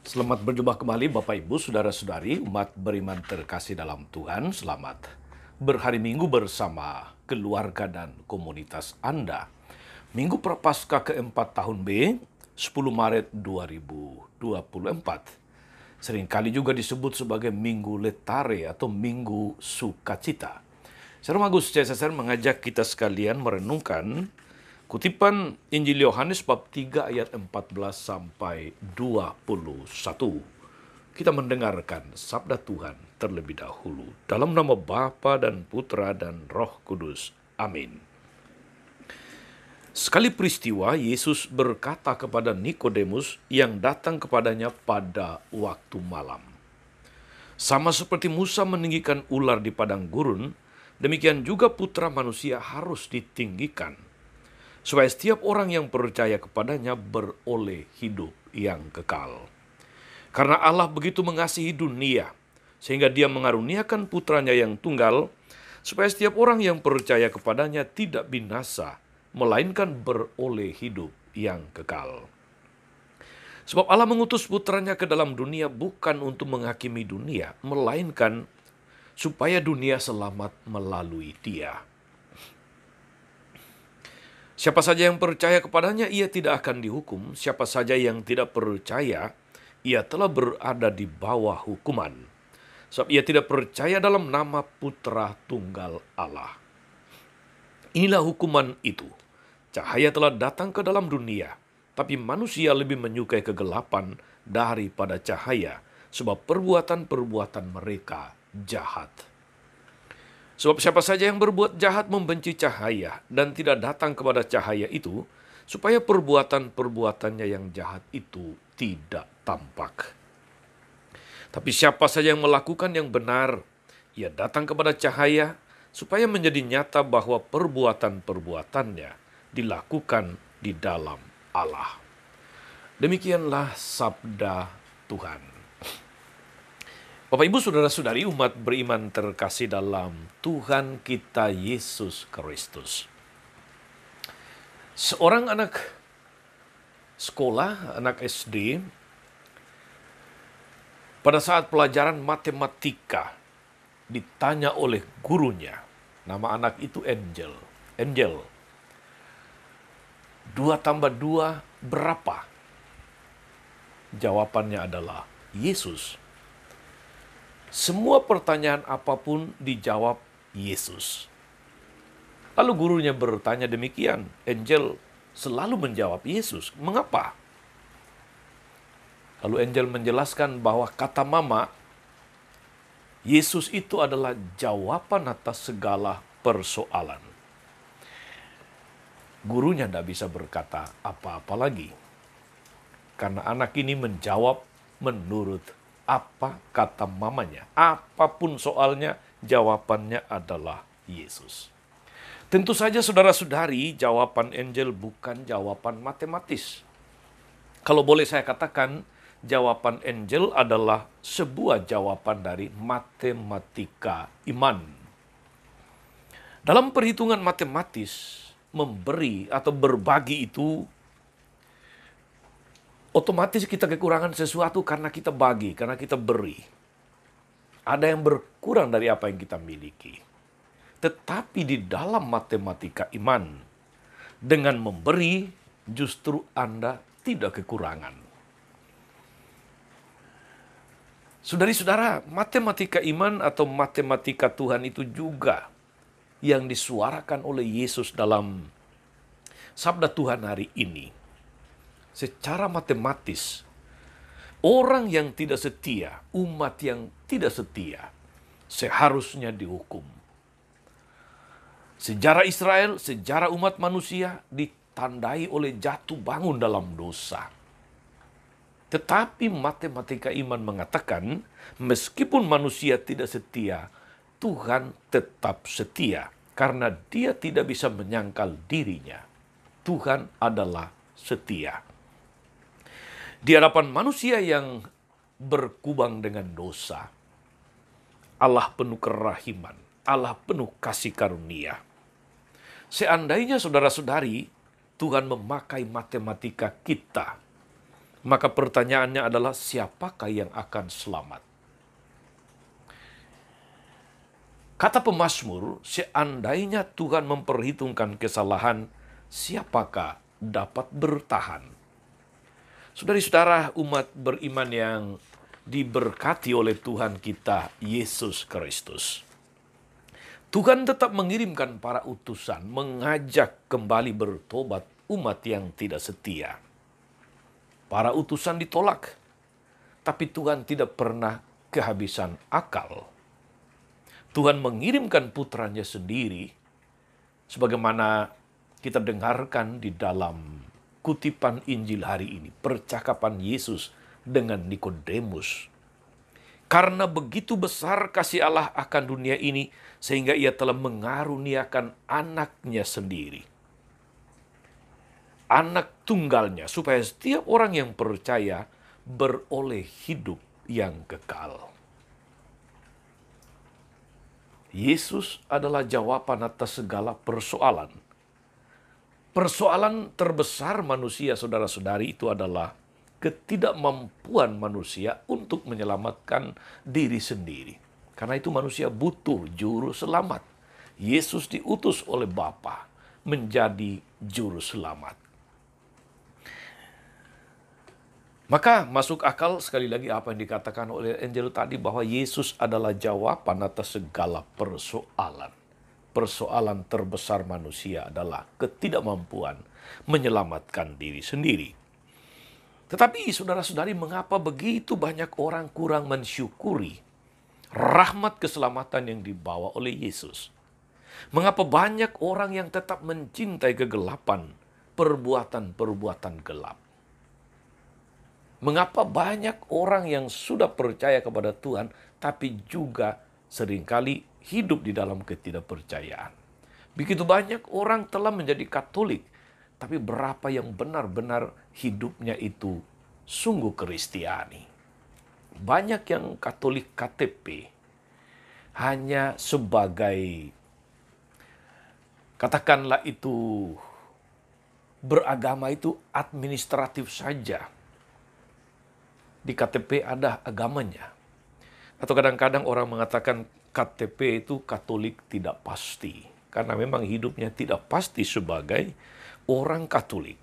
Selamat berjumpa kembali Bapak Ibu, Saudara-saudari, umat beriman terkasih dalam Tuhan. Selamat berhari Minggu bersama keluarga dan komunitas Anda. Minggu Prapaskah keempat tahun B, 10 Maret 2024. Seringkali juga disebut sebagai Minggu Letare atau Minggu Sukacita. Saudara Magus CSSR mengajak kita sekalian merenungkan kutipan Injil Yohanes bab 3 ayat 14 sampai 21. Kita mendengarkan sabda Tuhan terlebih dahulu. Dalam nama Bapa dan Putra dan Roh Kudus. Amin. Sekali peristiwa, Yesus berkata kepada Nikodemus yang datang kepadanya pada waktu malam. Sama seperti Musa meninggikan ular di padang gurun, demikian juga Putra Manusia harus ditinggikan, supaya setiap orang yang percaya kepadanya beroleh hidup yang kekal. Karena Allah begitu mengasihi dunia, sehingga Dia mengaruniakan putranya yang tunggal, supaya setiap orang yang percaya kepadanya tidak binasa, melainkan beroleh hidup yang kekal. Sebab Allah mengutus putranya ke dalam dunia bukan untuk menghakimi dunia, melainkan supaya dunia selamat melalui Dia. Siapa saja yang percaya kepadanya, ia tidak akan dihukum. Siapa saja yang tidak percaya, ia telah berada di bawah hukuman. Sebab ia tidak percaya dalam nama Putra Tunggal Allah. Inilah hukuman itu. Cahaya telah datang ke dalam dunia, tapi manusia lebih menyukai kegelapan daripada cahaya, sebab perbuatan-perbuatan mereka jahat. Sebab siapa saja yang berbuat jahat membenci cahaya dan tidak datang kepada cahaya itu, supaya perbuatan-perbuatannya yang jahat itu tidak tampak. Tapi siapa saja yang melakukan yang benar, ia datang kepada cahaya, supaya menjadi nyata bahwa perbuatan-perbuatannya dilakukan di dalam Allah. Demikianlah sabda Tuhan. Bapak Ibu Saudara-saudari, umat beriman terkasih dalam Tuhan kita Yesus Kristus. Seorang anak sekolah, anak SD, pada saat pelajaran matematika ditanya oleh gurunya, nama anak itu Angel. Angel, 2 tambah 2 berapa? Jawabannya adalah Yesus. Semua pertanyaan apapun dijawab Yesus. Lalu gurunya bertanya demikian. Angel selalu menjawab Yesus. Mengapa? Lalu Angel menjelaskan bahwa kata mama, Yesus itu adalah jawaban atas segala persoalan. Gurunya tidak bisa berkata apa-apa lagi. Karena anak ini menjawab menurut apa kata mamanya. Apapun soalnya, jawabannya adalah Yesus. Tentu saja saudara-saudari, jawaban Angel bukan jawaban matematis. Kalau boleh saya katakan, jawaban Angel adalah sebuah jawaban dari matematika iman. Dalam perhitungan matematis, memberi atau berbagi itu otomatis kita kekurangan sesuatu karena kita bagi, karena kita beri. Ada yang berkurang dari apa yang kita miliki. Tetapi di dalam matematika iman, dengan memberi justru Anda tidak kekurangan. Saudari-saudara, matematika iman atau matematika Tuhan itu juga yang disuarakan oleh Yesus dalam sabda Tuhan hari ini. Secara matematis, orang yang tidak setia, umat yang tidak setia, seharusnya dihukum. Sejarah Israel, sejarah umat manusia ditandai oleh jatuh bangun dalam dosa. Tetapi matematika iman mengatakan, meskipun manusia tidak setia, Tuhan tetap setia. Karena Dia tidak bisa menyangkal dirinya. Tuhan adalah setia. Di hadapan manusia yang berkubang dengan dosa, Allah penuh kerahiman, Allah penuh kasih karunia. Seandainya saudara-saudari, Tuhan memakai matematika kita Maka pertanyaannya adalah siapakah yang akan selamat? Kata pemazmur, seandainya Tuhan memperhitungkan kesalahan, siapakah dapat bertahan? Saudara-saudara, umat beriman yang diberkati oleh Tuhan kita, Yesus Kristus. Tuhan tetap mengirimkan para utusan, mengajak kembali bertobat umat yang tidak setia. Para utusan ditolak, tapi Tuhan tidak pernah kehabisan akal. Tuhan mengirimkan putranya sendiri, sebagaimana kita dengarkan di dalam kutipan Injil hari ini, percakapan Yesus dengan Nikodemus. Karena begitu besar kasih Allah akan dunia ini, sehingga ia telah mengaruniakan anaknya sendiri. Anak tunggalnya, supaya setiap orang yang percaya beroleh hidup yang kekal. Yesus adalah jawaban atas segala persoalan. Persoalan terbesar manusia, saudara-saudari, itu adalah ketidakmampuan manusia untuk menyelamatkan diri sendiri. Karena itu manusia butuh juru selamat. Yesus diutus oleh Bapa menjadi juru selamat. Maka masuk akal sekali lagi apa yang dikatakan oleh Angelo tadi, bahwa Yesus adalah jawaban atas segala persoalan. Persoalan terbesar manusia adalah ketidakmampuan menyelamatkan diri sendiri. Tetapi saudara-saudari, mengapa begitu banyak orang kurang mensyukuri rahmat keselamatan yang dibawa oleh Yesus? Mengapa banyak orang yang tetap mencintai kegelapan, perbuatan-perbuatan gelap? Mengapa banyak orang yang sudah percaya kepada Tuhan, tapi juga seringkali hidup di dalam ketidakpercayaan? Begitu banyak orang telah menjadi Katolik, tapi berapa yang benar-benar hidupnya itu sungguh Kristiani? Banyak yang Katolik KTP hanya sebagai, katakanlah itu, beragama itu administratif saja. Di KTP ada agamanya. Atau kadang-kadang orang mengatakan KTP itu Katolik tidak pasti. Karena memang hidupnya tidak pasti sebagai orang Katolik.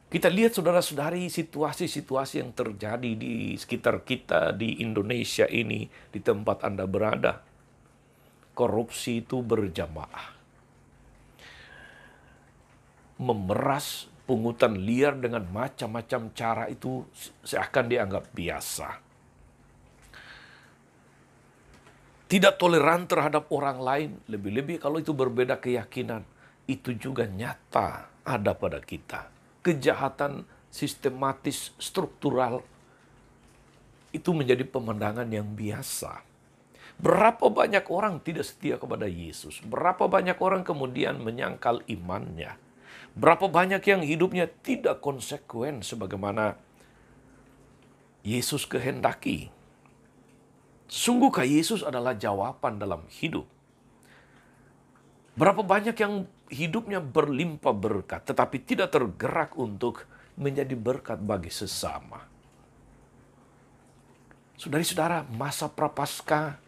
Kita lihat saudara-saudari situasi-situasi yang terjadi di sekitar kita di Indonesia ini, di tempat Anda berada. Korupsi itu berjamaah. Memeras, pungutan liar dengan macam-macam cara itu seakan dianggap biasa. Tidak toleran terhadap orang lain, lebih-lebih kalau itu berbeda keyakinan. Itu juga nyata ada pada kita. Kejahatan sistematis, struktural, itu menjadi pemandangan yang biasa. Berapa banyak orang tidak setia kepada Yesus? Berapa banyak orang kemudian menyangkal imannya? Berapa banyak yang hidupnya tidak konsekuen sebagaimana Yesus kehendaki? Sungguhkah Yesus adalah jawaban dalam hidup? Berapa banyak yang hidupnya berlimpah berkat, tetapi tidak tergerak untuk menjadi berkat bagi sesama? Saudari-saudara, masa Prapaskah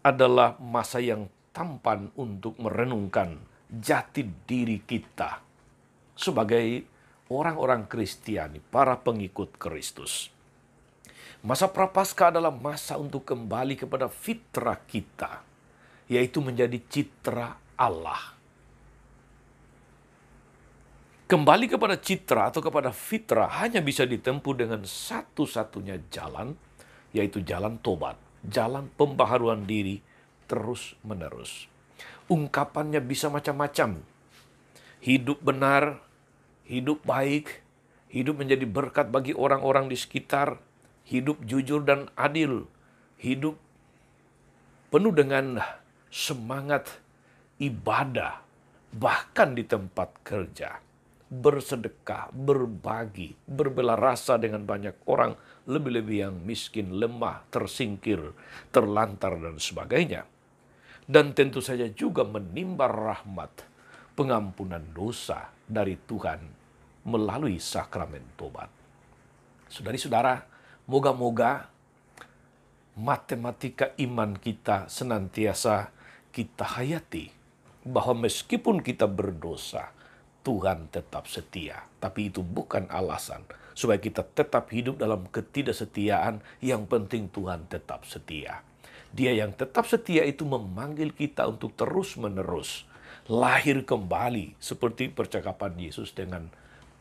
adalah masa yang tampan untuk merenungkan jati diri kita sebagai orang-orang Kristiani, para pengikut Kristus. Masa Prapaskah adalah masa untuk kembali kepada fitrah kita, yaitu menjadi citra Allah. Kembali kepada citra atau kepada fitrah hanya bisa ditempuh dengan satu-satunya jalan, yaitu jalan tobat, jalan pembaharuan diri terus-menerus. Ungkapannya bisa macam-macam. Hidup benar, hidup baik, hidup menjadi berkat bagi orang-orang di sekitar, hidup jujur dan adil, hidup penuh dengan semangat ibadah, bahkan di tempat kerja, bersedekah, berbagi, berbela rasa dengan banyak orang, lebih-lebih yang miskin, lemah, tersingkir, terlantar, dan sebagainya. Dan tentu saja juga menimba rahmat, pengampunan dosa dari Tuhan melalui sakramen tobat. Saudari-saudara, moga-moga matematika iman kita senantiasa kita hayati, bahwa meskipun kita berdosa, Tuhan tetap setia. Tapi itu bukan alasan supaya kita tetap hidup dalam ketidaksetiaan. Yang penting Tuhan tetap setia. Dia yang tetap setia itu memanggil kita untuk terus-menerus lahir kembali, seperti percakapan Yesus dengan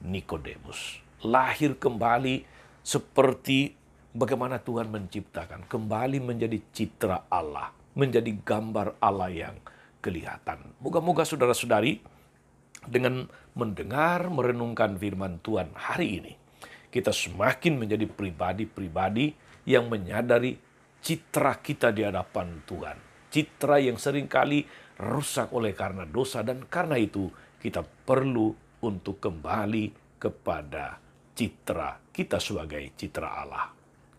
Nikodemus. Lahir kembali seperti bagaimana Tuhan menciptakan, kembali menjadi citra Allah, menjadi gambar Allah yang kelihatan. Moga-moga saudara-saudari dengan mendengar, merenungkan firman Tuhan hari ini, kita semakin menjadi pribadi-pribadi yang menyadari citra kita di hadapan Tuhan. Citra yang seringkali rusak oleh karena dosa, dan karena itu kita perlu untuk kembali kepada citra kita sebagai citra Allah.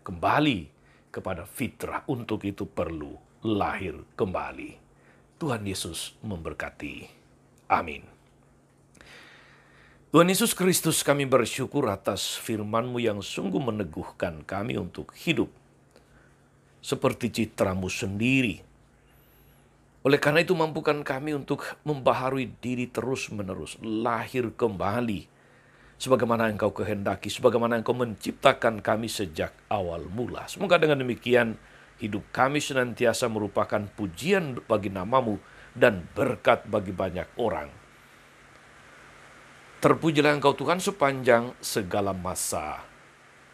Kembali kepada fitrah, untuk itu perlu lahir kembali. Tuhan Yesus memberkati. Amin. Tuhan Yesus Kristus, kami bersyukur atas firman-Mu yang sungguh meneguhkan kami untuk hidup seperti citra-Mu sendiri. Oleh karena itu mampukan kami untuk membaharui diri terus-menerus, lahir kembali sebagaimana Engkau kehendaki, sebagaimana Engkau menciptakan kami sejak awal mula. Semoga dengan demikian hidup kami senantiasa merupakan pujian bagi nama-Mu dan berkat bagi banyak orang. Terpujilah Engkau Tuhan sepanjang segala masa.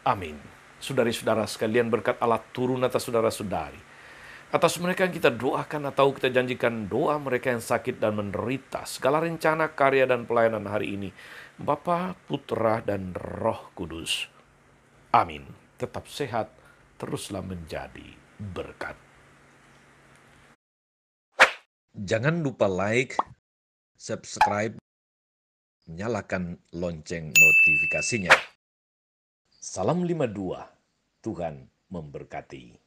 Amin. Saudari-saudara sekalian, berkat Allah turun atas saudara-saudari. Atas mereka yang kita doakan atau kita janjikan doa mereka yang sakit dan menderita. Segala rencana, karya, dan pelayanan hari ini, Bapa, Putra, dan Roh Kudus. Amin. Tetap sehat, teruslah menjadi berkat. Jangan lupa like, subscribe, nyalakan lonceng notifikasinya. Salam 52, Tuhan memberkati.